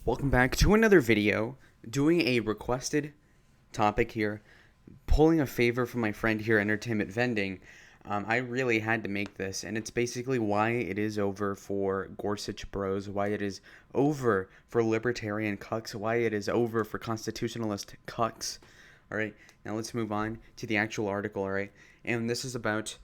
Welcome back to another video, doing a requested topic here, pulling a favor from my friend here, Entertainment Vending. I really had to make this, and it's basically why it is over for Gorsuch Bros, why it is over for libertarian cucks, why it is over for constitutionalist cucks. Alright, now let's move on to the actual article, alright? And this is about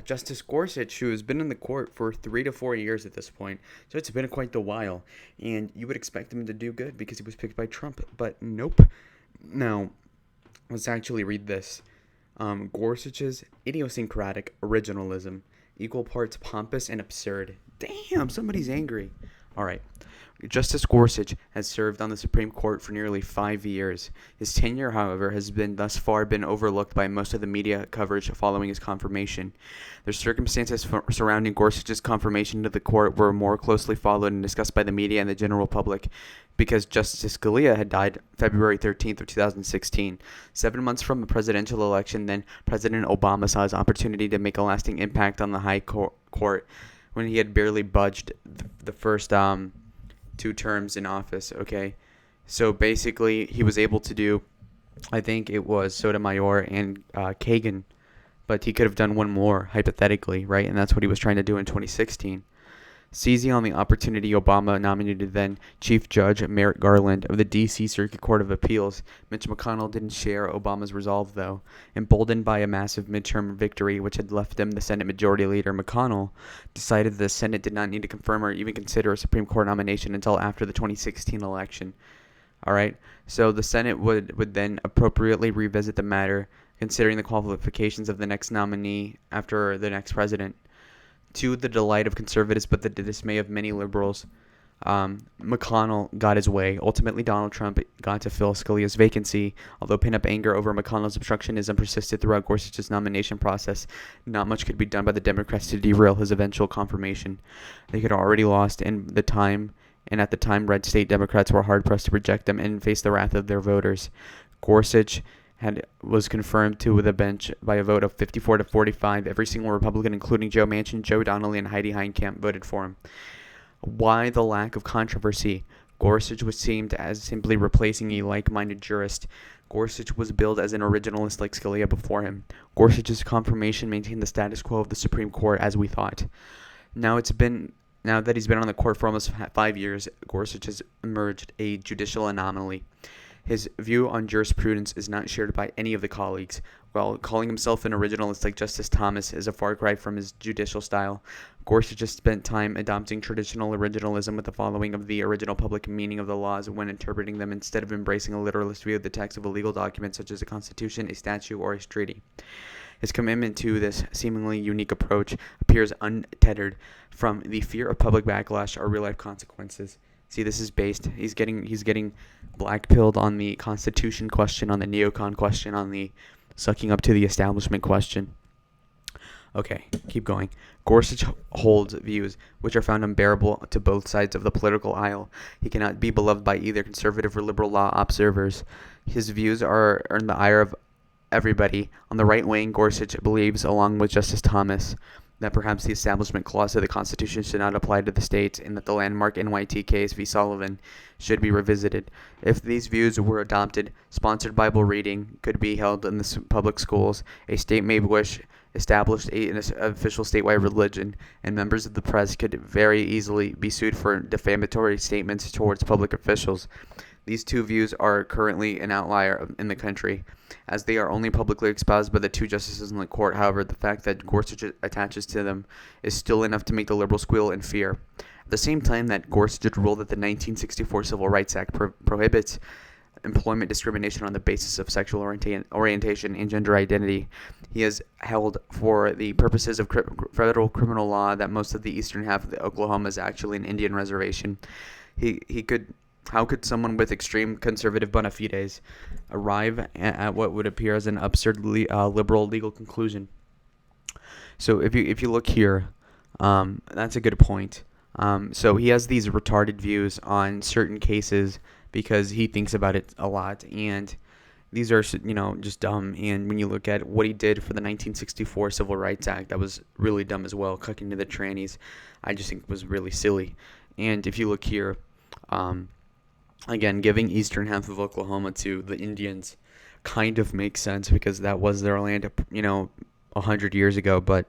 Justice Gorsuch, who has been in the court for 3 to 4 years at this point. So it's been quite a while. And you would expect him to do good because he was picked by Trump. But nope. Now, let's actually read this. Gorsuch's idiosyncratic originalism, equal parts pompous and absurd. Damn, somebody's angry. All right. Justice Gorsuch has served on the Supreme Court for nearly 5 years. His tenure, however, has been thus far been overlooked by most of the media coverage following his confirmation. The circumstances surrounding Gorsuch's confirmation to the court were more closely followed and discussed by the media and the general public because Justice Scalia had died February 13th of 2016. 7 months from the presidential election, then President Obama saw his opportunity to make a lasting impact on the high court when he had barely budged the first 2 terms in office, okay? So basically, he was able to do, I think it was Sotomayor and Kagan, but he could have done one more, hypothetically, right? And that's what he was trying to do in 2016. Seizing on the opportunity, Obama nominated then Chief Judge Merrick Garland of the D.C. Circuit Court of Appeals. Mitch McConnell didn't share Obama's resolve, though. Emboldened by a massive midterm victory, which had left him the Senate Majority Leader, McConnell decided the Senate did not need to confirm or even consider a Supreme Court nomination until after the 2016 election. All right, so the Senate would then appropriately revisit the matter, considering the qualifications of the next nominee after the next president. To the delight of conservatives but the dismay of many liberals, McConnell got his way. Ultimately, Donald Trump got to fill Scalia's vacancy. Although pent-up anger over McConnell's obstructionism persisted throughout Gorsuch's nomination process, not much could be done by the Democrats to derail his eventual confirmation. They had already lost and at the time, red state Democrats were hard-pressed to reject them and face the wrath of their voters. Gorsuch was confirmed to the bench by a vote of 54 to 45. Every single Republican, including Joe Manchin, Joe Donnelly, and Heidi Heitkamp, voted for him. Why the lack of controversy? Gorsuch was seen as simply replacing a like-minded jurist. Gorsuch was billed as an originalist like Scalia before him. Gorsuch's confirmation maintained the status quo of the Supreme Court, as we thought. Now that he's been on the court for almost 5 years, Gorsuch has emerged a judicial anomaly. His view on jurisprudence is not shared by any of the colleagues. While calling himself an originalist like Justice Thomas is a far cry from his judicial style, Gorsuch has spent time adopting traditional originalism with the following of the original public meaning of the laws when interpreting them instead of embracing a literalist view of the text of a legal document such as a constitution, a statute, or a treaty. His commitment to this seemingly unique approach appears untethered from the fear of public backlash or real-life consequences. See, this is based. He's getting blackpilled on the Constitution question, on the neocon question, on the sucking up to the establishment question. Okay, keep going. Gorsuch holds views which are found unbearable to both sides of the political aisle. He cannot be beloved by either conservative or liberal law observers. His views are in the ire of everybody. On the right wing, Gorsuch believes, along with Justice Thomas, that perhaps the Establishment Clause of the Constitution should not apply to the states and that the landmark NYT case v. Sullivan should be revisited. If these views were adopted, sponsored Bible reading could be held in the public schools, a state may wish established an official statewide religion, and members of the press could very easily be sued for defamatory statements towards public officials. These 2 views are currently an outlier in the country, as they are only publicly espoused by the 2 justices in the court. However, the fact that Gorsuch attaches to them is still enough to make the liberals squeal in fear. At the same time that Gorsuch ruled that the 1964 Civil Rights Act prohibits employment discrimination on the basis of sexual orientation and gender identity, he has held for the purposes of federal criminal law that most of the eastern half of Oklahoma is actually an Indian reservation. How could someone with extreme conservative bona fides arrive at what would appear as an absurdly liberal legal conclusion? So if you look here, that's a good point. So he has these retarded views on certain cases because he thinks about it a lot, and these are, just dumb. And when you look at what he did for the 1964 Civil Rights Act, that was really dumb as well. Cucking to the trannies, I just think was really silly. And if you look here, um, again, giving eastern half of Oklahoma to the Indians kind of makes sense because that was their land, 100 years ago. But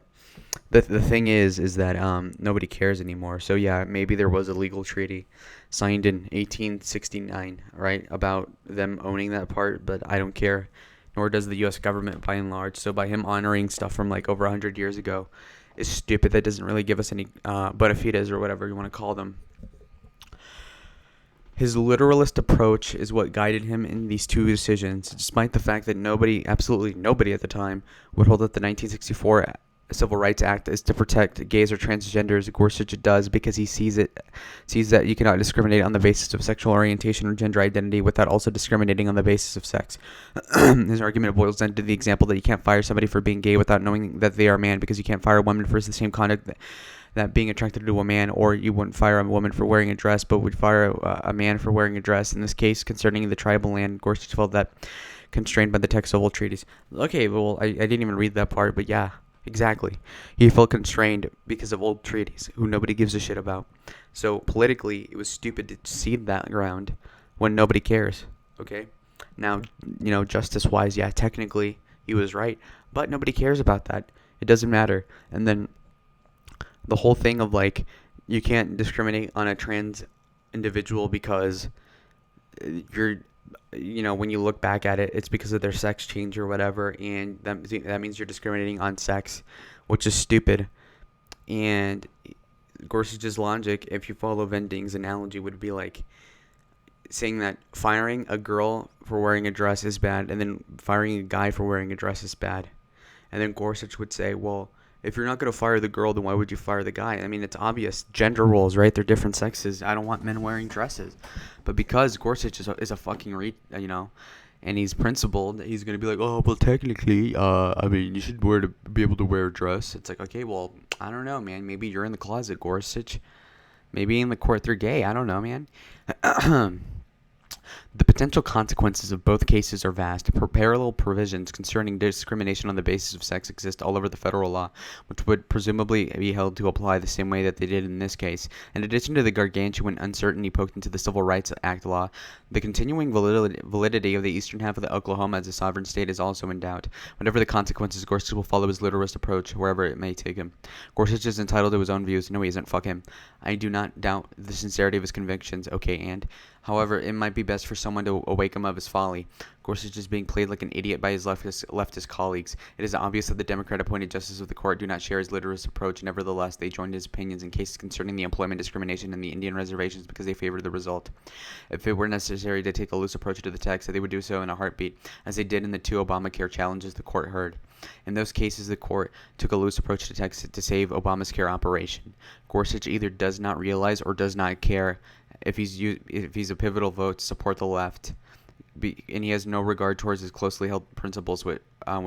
the thing is that nobody cares anymore. So yeah, maybe there was a legal treaty signed in 1869, right, about them owning that part, but I don't care. Nor does the U.S. government by and large. So by him honoring stuff from like over 100 years ago is stupid. That doesn't really give us any bona fides or whatever you want to call them. His literalist approach is what guided him in these two decisions, despite the fact that nobody, absolutely nobody at the time, would hold that the 1964 Civil Rights Act is to protect gays or transgenders. Gorsuch does because he sees that you cannot discriminate on the basis of sexual orientation or gender identity without also discriminating on the basis of sex. His argument boils down to the example that you can't fire somebody for being gay without knowing that they are a man, because you can't fire a woman for the same conduct that being attracted to a man, or you wouldn't fire a woman for wearing a dress, but would fire a man for wearing a dress. In this case, concerning the tribal land, Gorsuch felt that constrained by the text of old treaties. Okay, well, I didn't even read that part, but yeah, exactly. He felt constrained because of old treaties, who nobody gives a shit about. So politically, it was stupid to cede that ground when nobody cares, okay? Now, justice-wise, yeah, technically, he was right, but nobody cares about that. It doesn't matter. And then the whole thing of like you can't discriminate on a trans individual because you're when you look back at it, it's because of their sex change or whatever, and that means you're discriminating on sex, which is stupid. And Gorsuch's logic, if you follow Vending's analogy, would be like saying that firing a girl for wearing a dress is bad, and then firing a guy for wearing a dress is bad. And then Gorsuch would say, well, if you're not going to fire the girl, then why would you fire the guy? I mean, it's obvious. Gender roles, right? They're different sexes. I don't want men wearing dresses. But because Gorsuch is a fucking and he's principled, he's going to be like, oh, well, technically, I mean, you should be able to wear a dress. It's like, okay, well, I don't know, man. Maybe you're in the closet, Gorsuch. Maybe in the court they're gay. I don't know, man. The potential consequences of both cases are vast. Parallel provisions concerning discrimination on the basis of sex exist all over the federal law, which would presumably be held to apply the same way that they did in this case. In addition to the gargantuan uncertainty poked into the Civil Rights Act law, the continuing validity of the eastern half of the Oklahoma as a sovereign state is also in doubt. Whatever the consequences, Gorsuch will follow his literalist approach wherever it may take him. Gorsuch is entitled to his own views. No, he isn't. Fuck him. I do not doubt the sincerity of his convictions. Okay, and however, it might be best for someone to awake him of his folly. Gorsuch is being played like an idiot by his leftist colleagues. It is obvious that the Democrat-appointed justices of the court do not share his literalist approach. Nevertheless, they joined his opinions in cases concerning the employment discrimination in the Indian reservations because they favored the result. If it were necessary to take a loose approach to the text, they would do so in a heartbeat, as they did in the two Obamacare challenges the court heard. In those cases, the court took a loose approach to text to save Obama's care operation. Gorsuch either does not realize or does not care if he's a pivotal vote to support the left, and he has no regard towards his closely held principles, what? I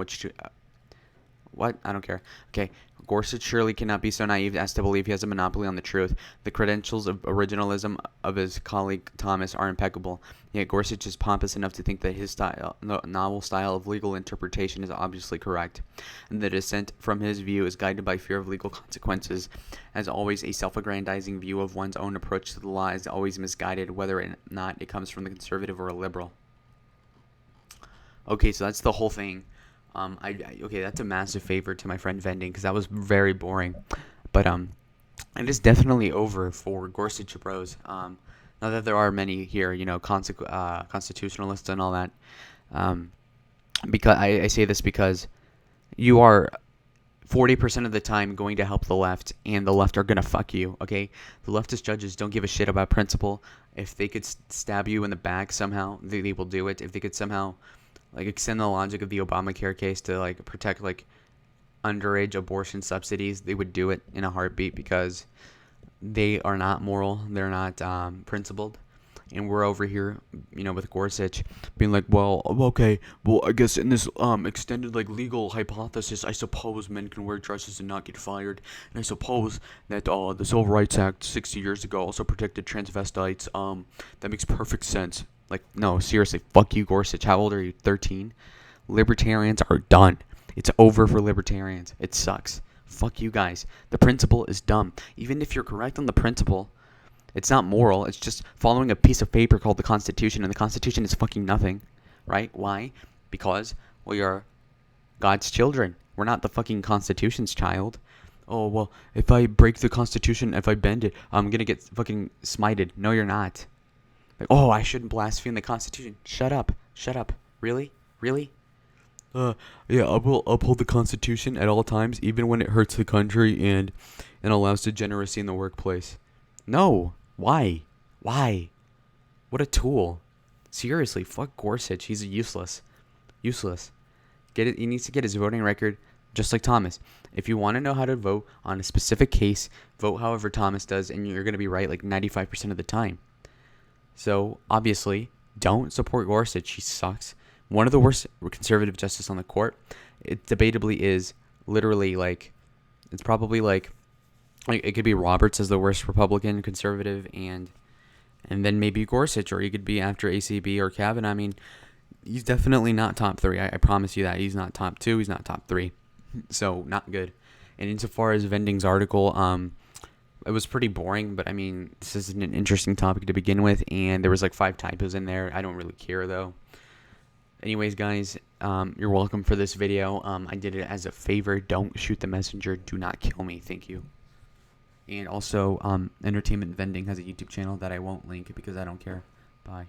don't care. Okay, Gorsuch surely cannot be so naive as to believe he has a monopoly on the truth. The credentials of originalism of his colleague Thomas are impeccable, yet Gorsuch is pompous enough to think that his novel style of legal interpretation is obviously correct, and the dissent from his view is guided by fear of legal consequences. As always, a self-aggrandizing view of one's own approach to the law is always misguided, whether or not it comes from the conservative or a liberal. Okay, so that's the whole thing. Okay, that's a massive favor to my friend Vending, because that was very boring. But it is definitely over for Gorsuch Bros. Now that there are many here, constitutionalists and all that. Because I say this because you are 40% of the time going to help the left, and the left are going to fuck you, okay? The leftist judges don't give a shit about principle. If they could stab you in the back somehow, they will do it. If they could somehow extend the logic of the Obamacare case to protect underage abortion subsidies, they would do it in a heartbeat, because they are not moral, they're not principled. And we're over here, with Gorsuch being like, well, okay, well, I guess in this extended legal hypothesis, I suppose men can wear dresses and not get fired, and I suppose that the Civil Rights Act 60 years ago also protected transvestites. That makes perfect sense. No, seriously, fuck you, Gorsuch. How old are you? 13? Libertarians are done. It's over for libertarians. It sucks. Fuck you guys. The principle is dumb. Even if you're correct on the principle, It's not moral. It's just following a piece of paper called the Constitution, and the Constitution is fucking nothing, right? Why? Because we are God's children. We're not the fucking Constitution's child. Oh, well, if I break the Constitution, if I bend it, I'm gonna get fucking smited. No, you're not. Like, oh, I shouldn't blaspheme the Constitution. Shut up. Shut up. Really? Really? Yeah, I will uphold the Constitution at all times, even when it hurts the country and allows degeneracy in the workplace. No. Why? Why? What a tool. Seriously, fuck Gorsuch. He's useless. Useless. Get it. He needs to get his voting record just like Thomas. If you want to know how to vote on a specific case, vote however Thomas does, and you're going to be right like 95% of the time. So, obviously, don't support Gorsuch. He sucks. One of the worst conservative justices on the court. It debatably is literally like, it's probably like it could be Roberts as the worst Republican conservative, and then maybe Gorsuch, or he could be after ACB or Kavanaugh. I mean, he's definitely not top 3. I promise you that. He's not top 2. He's not top 3. So, not good. And insofar as Vending's article, it was pretty boring, but I mean, this isn't an interesting topic to begin with, and there was like 5 typos in there. I don't really care, though. Anyways, guys, you're welcome for this video. I did it as a favor. Don't shoot the messenger. Do not kill me. Thank you. And also, Entertainment Vending has a YouTube channel that I won't link because I don't care. Bye.